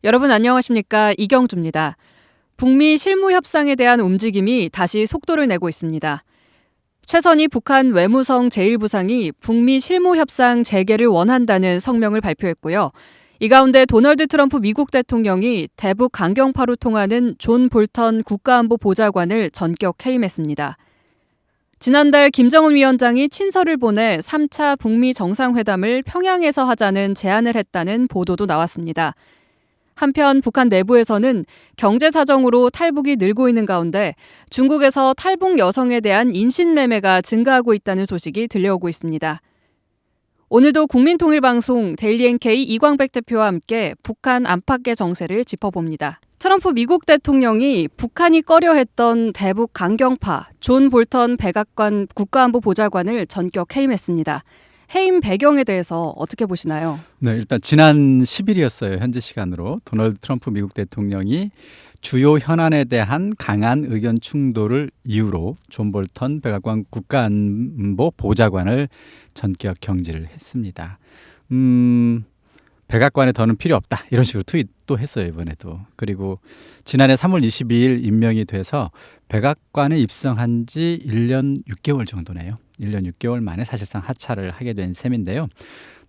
여러분 안녕하십니까? 이경주입니다. 북미 실무 협상에 대한 움직임이 다시 속도를 내고 있습니다. 최선희 북한 외무성 제1부상이 북미 실무 협상 재개를 원한다는 성명을 발표했고요. 이 가운데 도널드 트럼프 미국 대통령이 대북 강경파로 통하는 존 볼턴 국가안보 보좌관을 전격 해임했습니다. 지난달 김정은 위원장이 친서를 보내 3차 북미 정상회담을 평양에서 하자는 제안을 했다는 보도도 나왔습니다. 한편 북한 내부에서는 경제 사정으로 탈북이 늘고 있는 가운데 중국에서 탈북 여성에 대한 인신매매가 증가하고 있다는 소식이 들려오고 있습니다. 오늘도 국민통일방송 데일리NK 이광백 대표와 함께 북한 안팎의 정세를 짚어봅니다. 트럼프 미국 대통령이 북한이 꺼려했던 대북 강경파 존 볼턴 백악관 국가안보 보좌관을 전격 해임했습니다. 해임 배경에 대해서 어떻게 보시나요? 네, 일단 지난 10일이었어요. 현지 시간으로 도널드 트럼프 미국 대통령이 주요 현안에 대한 강한 의견 충돌을 이유로 존 볼턴 백악관 국가안보 보좌관을 전격 경질을 했습니다. 백악관에 더는 필요 없다 이런 식으로 트윗도 했어요. 이번에도. 그리고 지난해 3월 22일 임명이 돼서 백악관에 입성한 지 1년 6개월 정도네요. 1년 6개월 만에 사실상 하차를 하게 된 셈인데요.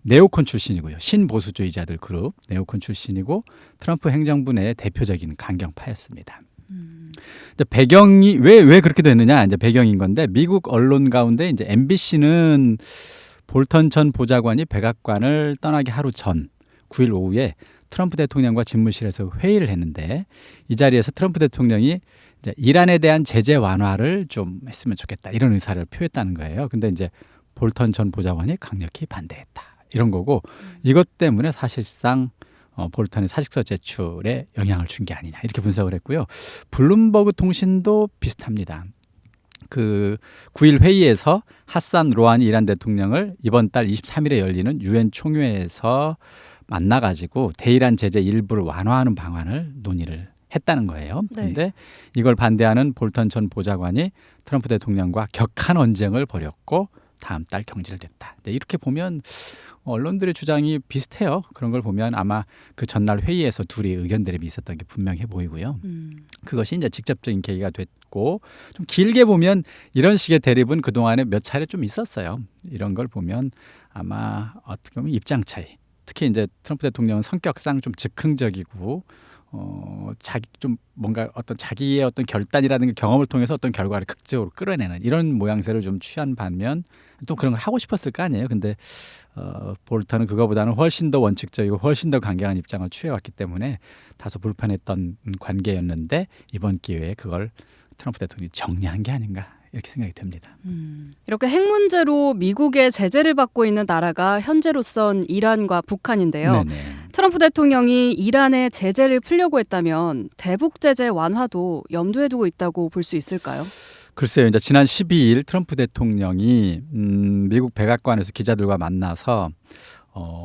네오콘 출신이고요. 신보수주의자들 그룹 네오콘 출신이고 트럼프 행정부 내 대표적인 강경파였습니다. 배경이 왜 그렇게 됐느냐 이제 배경인 건데 미국 언론 가운데 이제 MBC는 볼턴 전 보좌관이 백악관을 떠나기 하루 전 9일 오후에 트럼프 대통령과 집무실에서 회의를 했는데 이 자리에서 트럼프 대통령이 이제 이란에 대한 제재 완화를 좀 했으면 좋겠다 이런 의사를 표했다는 거예요. 근데 이제 볼턴 전 보좌관이 강력히 반대했다 이런 거고 이것 때문에 사실상 볼턴의 사직서 제출에 영향을 준 게 아니냐 이렇게 분석을 했고요. 블룸버그 통신도 비슷합니다. 그 9일 회의에서 하산 로하니 이란 대통령을 이번 달 23일에 열리는 유엔 총회에서 만나가지고 대이란 제재 일부를 완화하는 방안을 논의를 했다는 거예요. 그런데 네. 이걸 반대하는 볼턴 전 보좌관이 트럼프 대통령과 격한 언쟁을 벌였고 다음 달 경질됐다. 이렇게 보면 언론들의 주장이 비슷해요. 그런 걸 보면 아마 그 전날 회의에서 둘이 의견 대립이 있었던 게 분명해 보이고요. 그것이 이제 직접적인 계기가 됐고 좀 길게 보면 이런 식의 대립은 그동안에 몇 차례 좀 있었어요. 이런 걸 보면 아마 어떻게 보면 입장 차이. 특히 이제 트럼프 대통령은 성격상 좀 즉흥적이고 자기 좀 뭔가 어떤 자기의 어떤 결단이라든가 경험을 통해서 어떤 결과를 극적으로 끌어내는 이런 모양새를 좀 취한 반면 또 그런 걸 하고 싶었을 거 아니에요. 근데 볼턴은 그거보다는 훨씬 더 원칙적이고 훨씬 더 강경한 입장을 취해왔기 때문에 다소 불편했던 관계였는데 이번 기회에 그걸 트럼프 대통령이 정리한 게 아닌가 이렇게 생각이 됩니다. 이렇게 핵 문제로 미국의 제재를 받고 있는 나라가 현재로선 이란과 북한인데요. 네네. 트럼프 대통령이 이란의 제재를 풀려고 했다면 대북 제재 완화도 염두에 두고 있다고 볼 수 있을까요? 글쎄요. 이제 지난 12일 트럼프 대통령이 미국 백악관에서 기자들과 만나서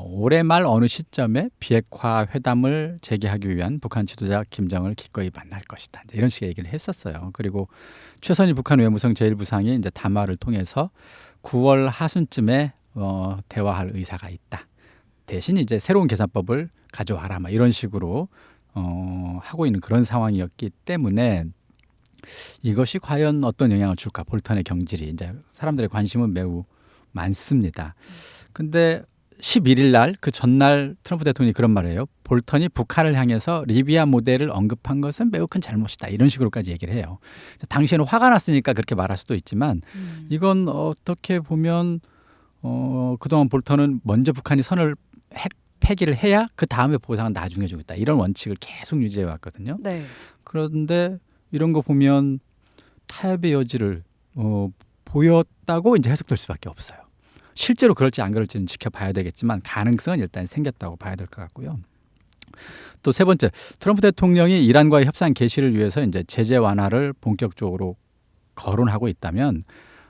올해 말 어느 시점에 비핵화 회담을 재개하기 위한 북한 지도자 김정은을 기꺼이 만날 것이다. 이런 식의 얘기를 했었어요. 그리고 최선희 북한 외무성 제1부상이 이제 담화를 통해서 9월 하순쯤에 대화할 의사가 있다. 대신 이제 새로운 계산법을 가져와라. 막 이런 식으로 하고 있는 그런 상황이었기 때문에 이것이 과연 어떤 영향을 줄까? 볼턴의 경질이 이제 사람들의 관심은 매우 많습니다. 근데 11일 날 그 전날 트럼프 대통령이 그런 말을 해요. 볼턴이 북한을 향해서 리비아 모델을 언급한 것은 매우 큰 잘못이다. 이런 식으로까지 얘기를 해요. 당시에는 화가 났으니까 그렇게 말할 수도 있지만 이건 어떻게 보면 그동안 볼턴은 먼저 북한이 선을 핵 폐기를 해야 그 다음에 보상은 나중에 주겠다. 이런 원칙을 계속 유지해 왔거든요. 네. 그런데 이런 거 보면 타협의 여지를 보였다고 이제 해석될 수밖에 없어요. 실제로 그럴지 안 그럴지는 지켜봐야 되겠지만 가능성은 일단 생겼다고 봐야 될 것 같고요. 또 세 번째, 트럼프 대통령이 이란과의 협상 개시를 위해서 이제 제재 완화를 본격적으로 거론하고 있다면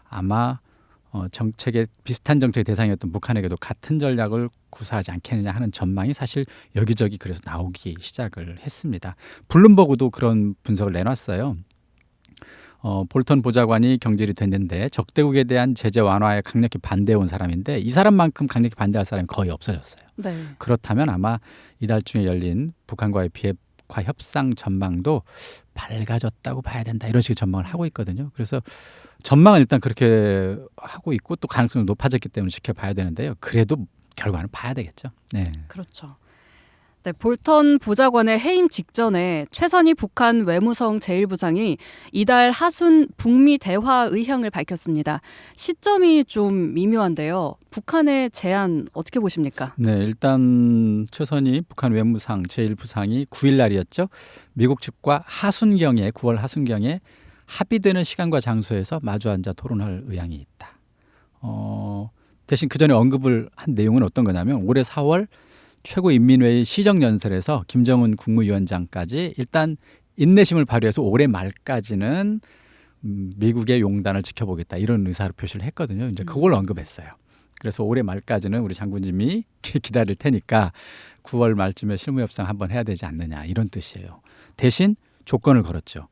아마 정책의 비슷한 정책의 대상이었던 북한에게도 같은 전략을 구사하지 않겠느냐 하는 전망이 사실 여기저기 그래서 나오기 시작을 했습니다. 블룸버그도 그런 분석을 내놨어요. 볼턴 보좌관이 경질이 됐는데 적대국에 대한 제재 완화에 강력히 반대해온 사람인데 이 사람만큼 강력히 반대할 사람이 거의 없어졌어요. 네. 그렇다면 아마 이달 중에 열린 북한과의 비핵화 협상 전망도 밝아졌다고 봐야 된다. 이런 식의 전망을 하고 있거든요. 그래서 전망은 일단 그렇게 하고 있고 또 가능성이 높아졌기 때문에 지켜봐야 되는데요. 그래도 결과는 봐야 되겠죠. 네. 그렇죠. 네, 볼턴 보좌관의 해임 직전에 최선희 북한 외무성 제1부상이 이달 하순 북미 대화 의향을 밝혔습니다. 시점이 좀 미묘한데요. 북한의 제안 어떻게 보십니까? 네, 일단 최선희 북한 외무상 제1부상이 9일 날이었죠. 미국 측과 하순경에 9월 하순경에 합의되는 시간과 장소에서 마주 앉아 토론할 의향이 있다. 대신 그 전에 언급을 한 내용은 어떤 거냐면 올해 4월 최고인민회의 시정연설에서 김정은 국무위원장까지 일단 인내심을 발휘해서 올해 말까지는 미국의 용단을 지켜보겠다 이런 의사를 표시를 했거든요. 이제 그걸 언급했어요. 그래서 올해 말까지는 우리 장군님이 기다릴 테니까 9월 말쯤에 실무협상 한번 해야 되지 않느냐 이런 뜻이에요. 대신 조건을 걸었죠.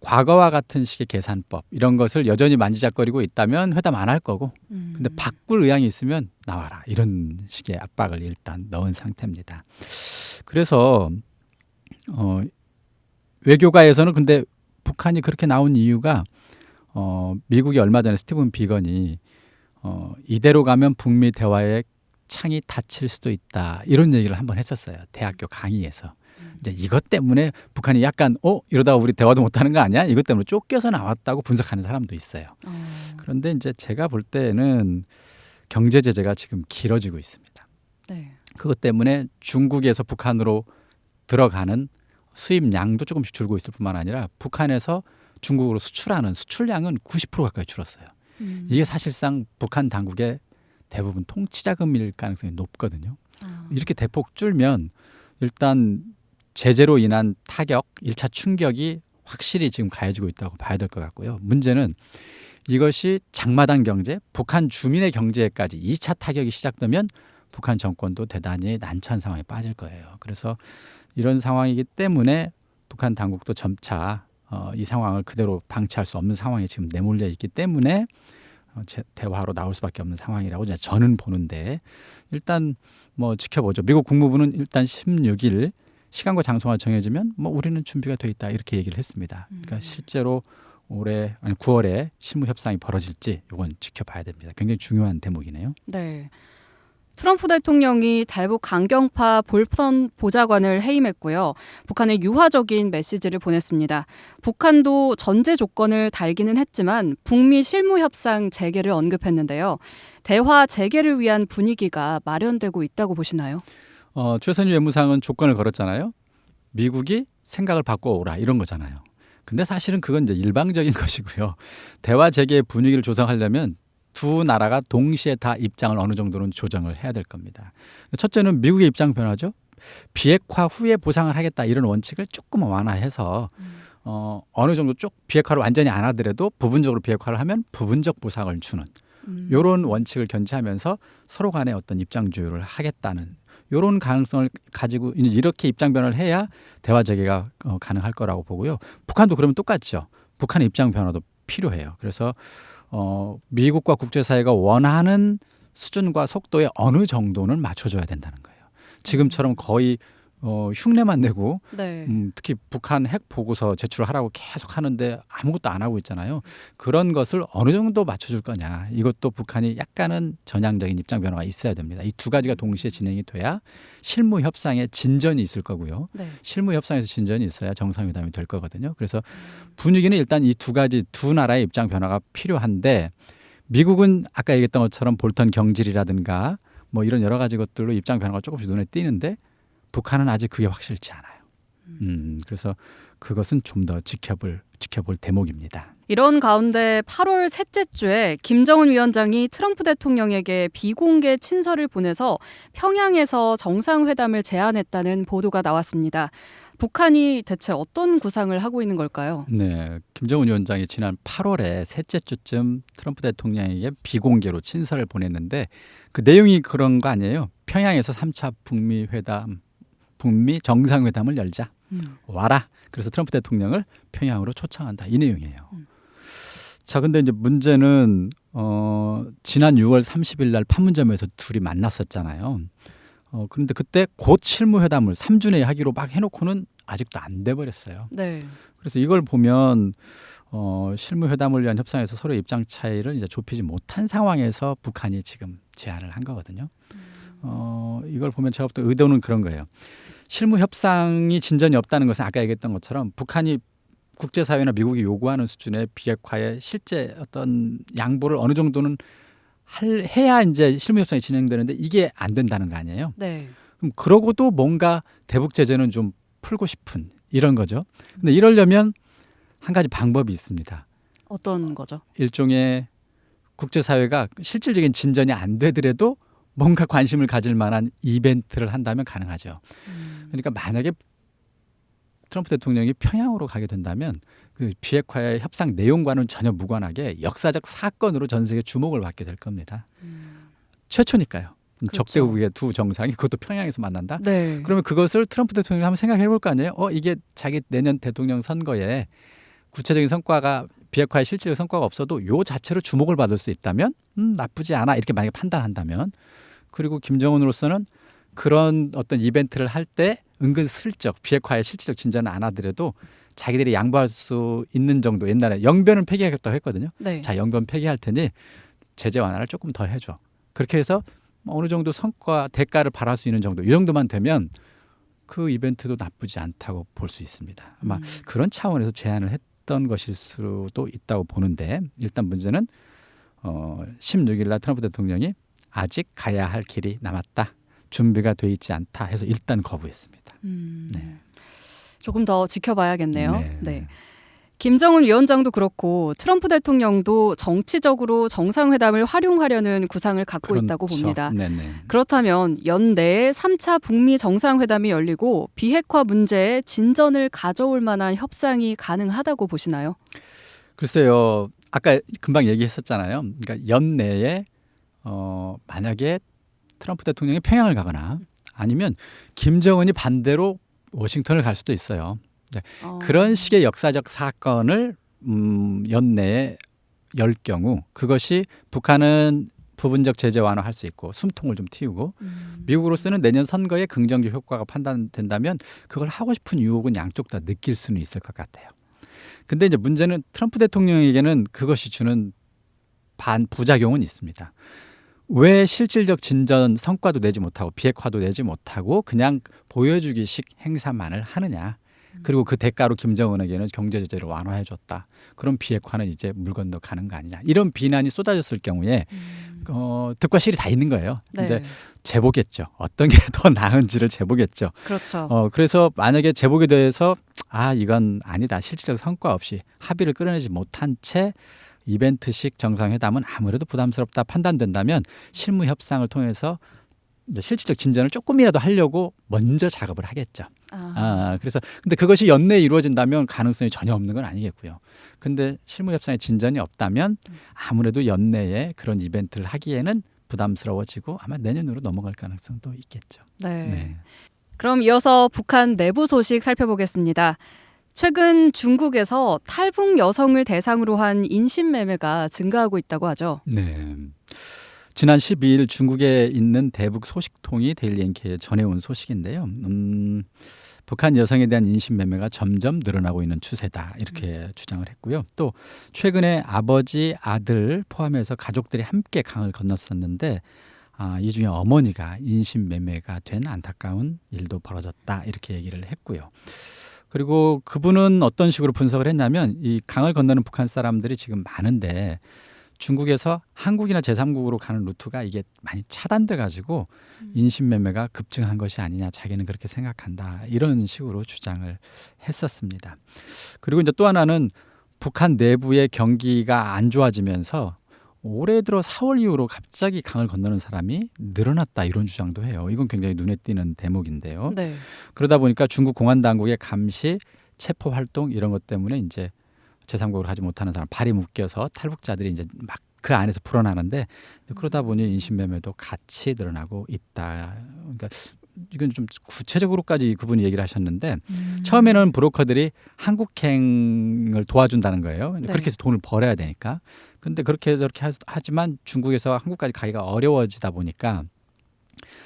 과거와 같은 식의 계산법 이런 것을 여전히 만지작거리고 있다면 회담 안 할 거고 근데 바꿀 의향이 있으면 나와라 이런 식의 압박을 일단 넣은 상태입니다. 그래서 외교가에서는 근데 북한이 그렇게 나온 이유가 미국이 얼마 전에 스티븐 비건이 이대로 가면 북미 대화의 창이 닫힐 수도 있다 이런 얘기를 한번 했었어요. 대학교 강의에서. 이제 이것 때문에 북한이 약간 이러다가 우리 대화도 못하는 거 아니야? 이것 때문에 쫓겨서 나왔다고 분석하는 사람도 있어요. 그런데 이제 제가 볼 때는 경제 제재가 지금 길어지고 있습니다. 네. 그것 때문에 중국에서 북한으로 들어가는 수입량도 조금씩 줄고 있을 뿐만 아니라 북한에서 중국으로 수출하는 수출량은 90% 가까이 줄었어요. 이게 사실상 북한 당국의 대부분 통치자금일 가능성이 높거든요. 이렇게 대폭 줄면 일단 제재로 인한 타격, 1차 충격이 확실히 지금 가해지고 있다고 봐야 될 것 같고요. 문제는 이것이 장마당 경제, 북한 주민의 경제에까지 2차 타격이 시작되면 북한 정권도 대단히 난처한 상황에 빠질 거예요. 그래서 이런 상황이기 때문에 북한 당국도 점차 이 상황을 그대로 방치할 수 없는 상황에 지금 내몰려 있기 때문에 대화로 나올 수밖에 없는 상황이라고 저는 보는데 일단 뭐 지켜보죠. 미국 국무부는 일단 16일 시간과 장소가 정해지면 뭐 우리는 준비가 돼 있다 이렇게 얘기를 했습니다. 그러니까 실제로 올해 아니 9월에 실무 협상이 벌어질지 이건 지켜봐야 됩니다. 굉장히 중요한 대목이네요. 네. 트럼프 대통령이 대북 강경파 볼턴 보좌관을 해임했고요. 북한에 유화적인 메시지를 보냈습니다. 북한도 전제 조건을 달기는 했지만 북미 실무 협상 재개를 언급했는데요. 대화 재개를 위한 분위기가 마련되고 있다고 보시나요? 최선희 외무상은 조건을 걸었잖아요. 미국이 생각을 바꿔오라 이런 거잖아요. 근데 사실은 그건 이제 일방적인 것이고요. 대화 재개의 분위기를 조성하려면 두 나라가 동시에 다 입장을 어느 정도는 조정을 해야 될 겁니다. 첫째는 미국의 입장 변화죠. 비핵화 후에 보상을 하겠다 이런 원칙을 조금 완화해서 어느 정도 쪽 비핵화를 완전히 안 하더라도 부분적으로 비핵화를 하면 부분적 보상을 주는 이런 원칙을 견지하면서 서로 간의 어떤 입장 조율을 하겠다는 이런 가능성을 가지고 이렇게 입장 변화를 해야 대화 재개가 가능할 거라고 보고요. 북한도 그러면 똑같죠. 북한의 입장 변화도 필요해요. 그래서 미국과 국제사회가 원하는 수준과 속도에 어느 정도는 맞춰줘야 된다는 거예요. 지금처럼 거의 흉내만 내고 네. 특히 북한 핵 보고서 제출하라고 계속 하는데 아무것도 안 하고 있잖아요. 그런 것을 어느 정도 맞춰줄 거냐. 이것도 북한이 약간은 전향적인 입장 변화가 있어야 됩니다. 이 두 가지가 동시에 진행이 돼야 실무 협상에 진전이 있을 거고요. 네. 실무 협상에서 진전이 있어야 정상회담이 될 거거든요. 그래서 분위기는 일단 이 두 가지 두 나라의 입장 변화가 필요한데 미국은 아까 얘기했던 것처럼 볼턴 경질이라든가 뭐 이런 여러 가지 것들로 입장 변화가 조금씩 눈에 띄는데 북한은 아직 그게 확실치 않아요. 그래서 그것은 좀 더 지켜볼 대목입니다. 이런 가운데 8월 셋째 주에 김정은 위원장이 트럼프 대통령에게 비공개 친서를 보내서 평양에서 정상회담을 제안했다는 보도가 나왔습니다. 북한이 대체 어떤 구상을 하고 있는 걸까요? 네, 김정은 위원장이 지난 8월에 셋째 주쯤 트럼프 대통령에게 비공개로 친서를 보냈는데 그 내용이 그런 거 아니에요? 평양에서 3차 북미 정상회담을 열자. 와라. 그래서 트럼프 대통령을 평양으로 초청한다. 이 내용이에요. 자, 근데 이제 문제는 지난 6월 30일 날 판문점에서 둘이 만났었잖아요. 그런데 그때 곧 실무회담을 3주 내에 하기로 막 해놓고는 아직도 안 돼 버렸어요. 네. 그래서 이걸 보면 실무회담을 위한 협상에서 서로의 입장 차이를 이제 좁히지 못한 상황에서 북한이 지금 제안을 한 거거든요. 이걸 보면 제가 볼 때 의도는 그런 거예요. 실무협상이 진전이 없다는 것은 아까 얘기했던 것처럼 북한이 국제사회나 미국이 요구하는 수준의 비핵화에 실제 어떤 양보를 어느 정도는 해야 이제 실무협상이 진행되는데 이게 안 된다는 거 아니에요. 네. 그럼 그러고도 뭔가 대북 제재는 좀 풀고 싶은 이런 거죠. 근데 이러려면 한 가지 방법이 있습니다. 어떤 거죠? 일종의 국제사회가 실질적인 진전이 안 되더라도 뭔가 관심을 가질 만한 이벤트를 한다면 가능하죠. 그러니까 만약에 트럼프 대통령이 평양으로 가게 된다면 그 비핵화의 협상 내용과는 전혀 무관하게 역사적 사건으로 전 세계 주목을 받게 될 겁니다. 최초니까요. 그렇죠. 적대국의 두 정상이 그것도 평양에서 만난다? 네. 그러면 그것을 트럼프 대통령이 한번 생각해 볼 거 아니에요? 이게 자기 내년 대통령 선거에 구체적인 성과가 비핵화의 실질적 성과가 없어도 요 자체로 주목을 받을 수 있다면 나쁘지 않아 이렇게 만약에 판단한다면 그리고 김정은으로서는 그런 어떤 이벤트를 할 때 은근슬쩍 비핵화의 실질적 진전은 안 하더라도 자기들이 양보할 수 있는 정도 옛날에 영변은 폐기하겠다고 했거든요. 네. 자, 영변 폐기할 테니 제재 완화를 조금 더 해줘. 그렇게 해서 어느 정도 성과 대가를 바랄 수 있는 정도 이 정도만 되면 그 이벤트도 나쁘지 않다고 볼 수 있습니다. 아마 그런 차원에서 제안을 했던 것일 수도 있다고 보는데 일단 문제는 16일 날 트럼프 대통령이 아직 가야 할 길이 남았다. 준비가 돼 있지 않다 해서 일단 거부했습니다. 네. 조금 더 지켜봐야겠네요. 네. 네. 김정은 위원장도 그렇고 트럼프 대통령도 정치적으로 정상회담을 활용하려는 구상을 갖고 있다고 봅니다. 네네. 그렇다면 연내에 3차 북미 정상회담이 열리고 비핵화 문제에 진전을 가져올 만한 협상이 가능하다고 보시나요? 글쎄요. 아까 금방 얘기했었잖아요. 그러니까 연내에 만약에 트럼프 대통령이 평양을 가거나 아니면 김정은이 반대로 워싱턴을 갈 수도 있어요. 네. 그런 식의 역사적 사건을 연내에 열 경우 그것이 북한은 부분적 제재 완화할 수 있고 숨통을 좀 틔우고 미국으로서는 내년 선거에 긍정적 효과가 판단된다면 그걸 하고 싶은 유혹은 양쪽 다 느낄 수는 있을 것 같아요. 근데 이제 문제는 트럼프 대통령에게는 그것이 주는 부작용은 있습니다. 왜 실질적 진전 성과도 내지 못하고 비핵화도 내지 못하고 그냥 보여주기식 행사만을 하느냐. 그리고 그 대가로 김정은에게는 경제 제재를 완화해 줬다. 그럼 비핵화는 이제 물 건너 가는 거 아니냐. 이런 비난이 쏟아졌을 경우에 득과 실이 다 있는 거예요. 네. 이제 재보겠죠. 어떤 게 더 나은지를 재보겠죠. 그렇죠. 그래서 만약에 재보게 돼서 이건 아니다. 실질적 성과 없이 합의를 끌어내지 못한 채 이벤트식 정상회담은 아무래도 부담스럽다 판단된다면 실무 협상을 통해서 실질적 진전을 조금이라도 하려고 먼저 작업을 하겠죠. 그래서 근데 그것이 연내에 이루어진다면 가능성이 전혀 없는 건 아니겠고요. 근데 실무 협상에 진전이 없다면 아무래도 연내에 그런 이벤트를 하기에는 부담스러워지고 아마 내년으로 넘어갈 가능성도 있겠죠. 네. 네. 그럼 이어서 북한 내부 소식 살펴보겠습니다. 최근 중국에서 탈북 여성을 대상으로 한 인신매매가 증가하고 있다고 하죠. 네. 지난 12일 중국에 있는 대북 소식통이 데일리 NK에 전해온 소식인데요. 북한 여성에 대한 인신매매가 점점 늘어나고 있는 추세다 이렇게 주장을 했고요. 또 최근에 아버지, 아들 포함해서 가족들이 함께 강을 건넜었는데 이 중에 어머니가 인신매매가 된 안타까운 일도 벌어졌다 이렇게 얘기를 했고요. 그리고 그분은 어떤 식으로 분석을 했냐면 이 강을 건너는 북한 사람들이 지금 많은데 중국에서 한국이나 제3국으로 가는 루트가 이게 많이 차단돼 가지고 인신매매가 급증한 것이 아니냐 자기는 그렇게 생각한다 이런 식으로 주장을 했었습니다. 그리고 이제 또 하나는 북한 내부의 경기가 안 좋아지면서 올해 들어 4월 이후로 갑자기 강을 건너는 사람이 늘어났다 이런 주장도 해요. 이건 굉장히 눈에 띄는 대목인데요. 네. 그러다 보니까 중국 공안 당국의 감시, 체포 활동 이런 것 때문에 이제 제3국으로 가지 못하는 사람 발이 묶여서 탈북자들이 이제 막 그 안에서 불어나는데 그러다 보니 인신매매도 같이 늘어나고 있다. 그러니까 이건 좀 구체적으로까지 그분이 얘기를 하셨는데 처음에는 브로커들이 한국행을 도와준다는 거예요. 네. 그렇게 해서 돈을 벌어야 되니까. 근데 그렇게 저렇게 하지만 중국에서 한국까지 가기가 어려워지다 보니까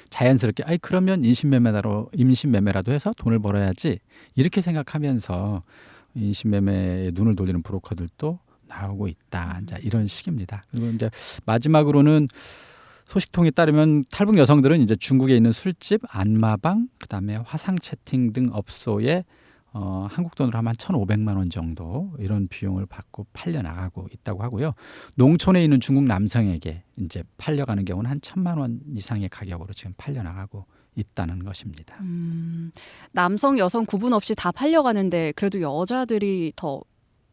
자연스럽게 그러면 임신매매라도 해서 돈을 벌어야지 이렇게 생각하면서 임신매매에 눈을 돌리는 브로커들도 나오고 있다. 자, 이런 식입니다. 그리고 이제 마지막으로는 소식통에 따르면 탈북 여성들은 이제 중국에 있는 술집, 안마방, 그다음에 화상 채팅 등 업소에 한국 돈으로 하면 한 1,500만 원 정도 이런 비용을 받고 팔려 나가고 있다고 하고요. 농촌에 있는 중국 남성에게 이제 팔려가는 경우는 한 1,000만 원 이상의 가격으로 지금 팔려 나가고 있다는 것입니다. 남성, 여성 구분 없이 다 팔려가는데 그래도 여자들이 더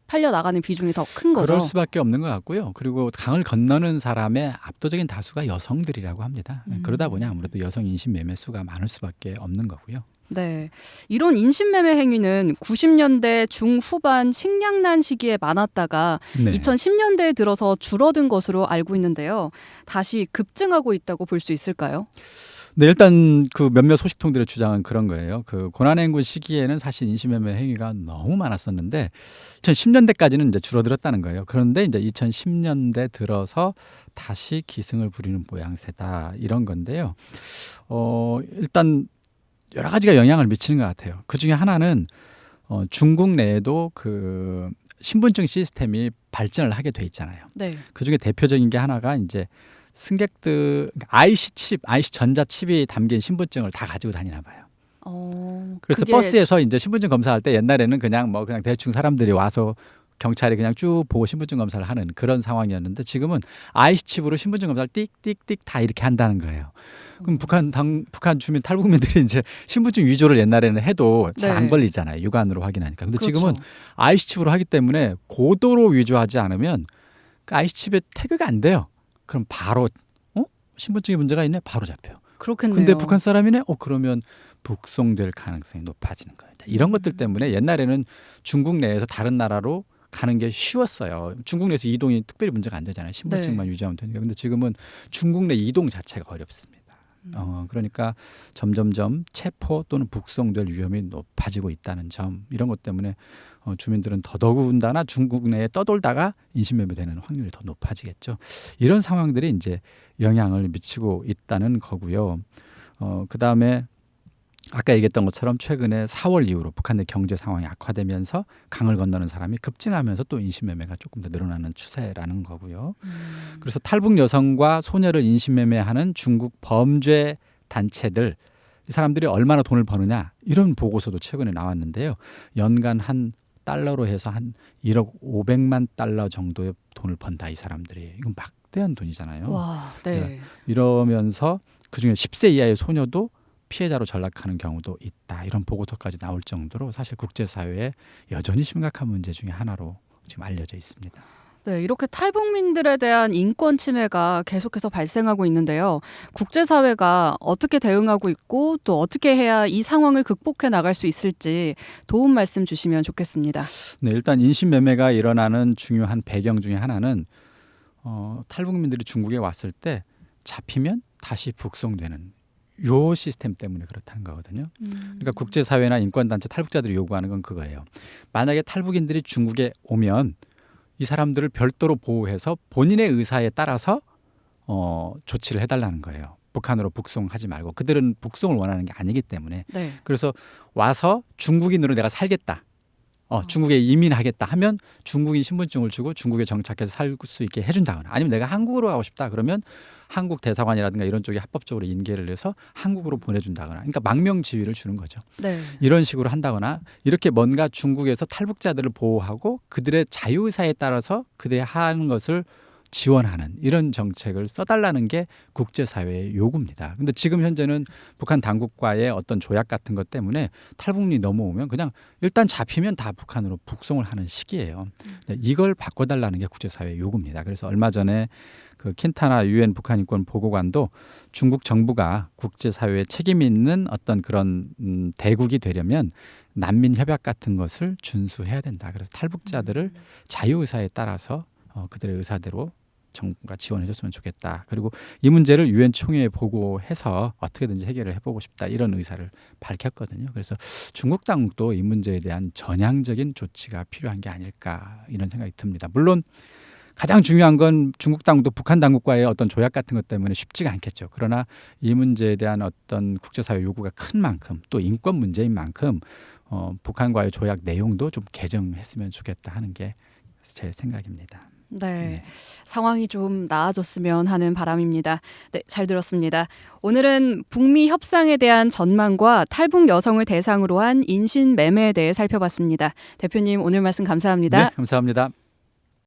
팔려 나가는 비중이 더 큰 거죠. 그럴 수밖에 없는 것 같고요. 그리고 강을 건너는 사람의 압도적인 다수가 여성들이라고 합니다. 그러다 보니 아무래도 여성 인신 매매 수가 많을 수밖에 없는 거고요. 네, 이런 인신매매 행위는 90년대 중후반 식량난 시기에 많았다가 네. 2010년대에 들어서 줄어든 것으로 알고 있는데요. 다시 급증하고 있다고 볼 수 있을까요? 네, 일단 그 몇몇 소식통들의 주장은 그런 거예요. 그 고난행군 시기에는 사실 인신매매 행위가 너무 많았었는데 2010년대까지는 이제 줄어들었다는 거예요. 그런데 이제 2010년대 들어서 다시 기승을 부리는 모양새다 이런 건데요. 일단 여러 가지가 영향을 미치는 것 같아요. 그 중에 하나는 중국 내에도 그 신분증 시스템이 발전을 하게 돼 있잖아요. 네. 그 중에 대표적인 게 하나가 이제 승객들 IC 전자 칩이 담긴 신분증을 다 가지고 다니나 봐요. 그래서 그게 버스에서 이제 신분증 검사할 때 옛날에는 그냥 대충 사람들이 와서 경찰이 그냥 쭉 보고 신분증 검사를 하는 그런 상황이었는데 지금은 IC 칩으로 신분증 검사를 띡띡띡 다 이렇게 한다는 거예요. 그럼 북한 주민 탈북민들이 이제 신분증 위조를 옛날에는 해도 잘 안 네. 걸리잖아요. 육안으로 확인하니까. 근데 그렇죠. 지금은 IC 칩으로 하기 때문에 고도로 위조하지 않으면 그 IC 칩에 태그가 안 돼요. 그럼 바로 신분증에 문제가 있네. 바로 잡혀요. 그렇겠네요. 근데 북한 사람이네. 그러면 북송될 가능성이 높아지는 거예요. 이런 것들 때문에 옛날에는 중국 내에서 다른 나라로 가는 게 쉬웠어요. 중국 내에서 이동이 특별히 문제가 안 되잖아요. 신분증만 유지하면 되니까. 근데 지금은 중국 내 이동 자체가 어렵습니다. 그러니까 점점점 체포 또는 북송될 위험이 높아지고 있다는 점 이런 것 때문에 주민들은 더더군다나 중국 내에 떠돌다가 인신매매되는 확률이 더 높아지겠죠. 이런 상황들이 이제 영향을 미치고 있다는 거고요. 그다음에 아까 얘기했던 것처럼 최근에 4월 이후로 북한 내 경제 상황이 악화되면서 강을 건너는 사람이 급증하면서 또 인신매매가 조금 더 늘어나는 추세라는 거고요. 그래서 탈북 여성과 소녀를 인신매매하는 중국 범죄 단체들 이 사람들이 얼마나 돈을 버느냐 이런 보고서도 최근에 나왔는데요. 연간 한 달러로 해서 한 1억 500만 달러 정도의 돈을 번다 이 사람들이. 이건 막대한 돈이잖아요. 와, 네. 이러면서 그중에 10세 이하의 소녀도 피해자로 전락하는 경우도 있다. 이런 보고서까지 나올 정도로 사실 국제사회에 여전히 심각한 문제 중에 하나로 지금 알려져 있습니다. 네, 이렇게 탈북민들에 대한 인권 침해가 계속해서 발생하고 있는데요. 국제사회가 어떻게 대응하고 있고 또 어떻게 해야 이 상황을 극복해 나갈 수 있을지 도움 말씀 주시면 좋겠습니다. 네, 일단 인신매매가 일어나는 중요한 배경 중에 하나는 탈북민들이 중국에 왔을 때 잡히면 다시 북송되는 요 시스템 때문에 그렇다는 거거든요. 그러니까 국제사회나 인권단체 탈북자들이 요구하는 건 그거예요. 만약에 탈북인들이 중국에 오면 이 사람들을 별도로 보호해서 본인의 의사에 따라서 조치를 해달라는 거예요. 북한으로 북송하지 말고 그들은 북송을 원하는 게 아니기 때문에. 네. 그래서 와서 중국인으로 내가 살겠다. 중국에 이민하겠다 하면 중국인 신분증을 주고 중국에 정착해서 살 수 있게 해준다거나 아니면 내가 한국으로 가고 싶다 그러면 한국 대사관이라든가 이런 쪽에 합법적으로 인계를 해서 한국으로 보내준다거나 그러니까 망명지위를 주는 거죠. 네. 이런 식으로 한다거나 이렇게 뭔가 중국에서 탈북자들을 보호하고 그들의 자유의사에 따라서 그들이 하는 것을 지원하는 이런 정책을 써달라는 게 국제사회의 요구입니다. 근데 지금 현재는 북한 당국과의 어떤 조약 같은 것 때문에 탈북민이 넘어오면 그냥 일단 잡히면 다 북한으로 북송을 하는 시기예요. 이걸 바꿔달라는 게 국제사회의 요구입니다. 그래서 얼마 전에 그 킨타나 유엔 북한 인권 보고관도 중국 정부가 국제사회에 책임 있는 어떤 그런 대국이 되려면 난민 협약 같은 것을 준수해야 된다. 그래서 탈북자들을 자유의사에 따라서 그들의 의사대로 정부가 지원해줬으면 좋겠다. 그리고 이 문제를 유엔 총회에 보고해서 어떻게든지 해결을 해보고 싶다. 이런 의사를 밝혔거든요. 그래서 중국 당국도 이 문제에 대한 전향적인 조치가 필요한 게 아닐까 이런 생각이 듭니다. 물론 가장 중요한 건 중국 당국도 북한 당국과의 어떤 조약 같은 것 때문에 쉽지가 않겠죠. 그러나 이 문제에 대한 어떤 국제사회 요구가 큰 만큼 또 인권 문제인 만큼 북한과의 조약 내용도 좀 개정했으면 좋겠다 하는 게 제 생각입니다. 네, 네. 상황이 좀 나아졌으면 하는 바람입니다. 네, 잘 들었습니다. 오늘은 북미 협상에 대한 전망과 탈북 여성을 대상으로 한 인신매매에 대해 살펴봤습니다. 대표님 오늘 말씀 감사합니다. 네, 감사합니다.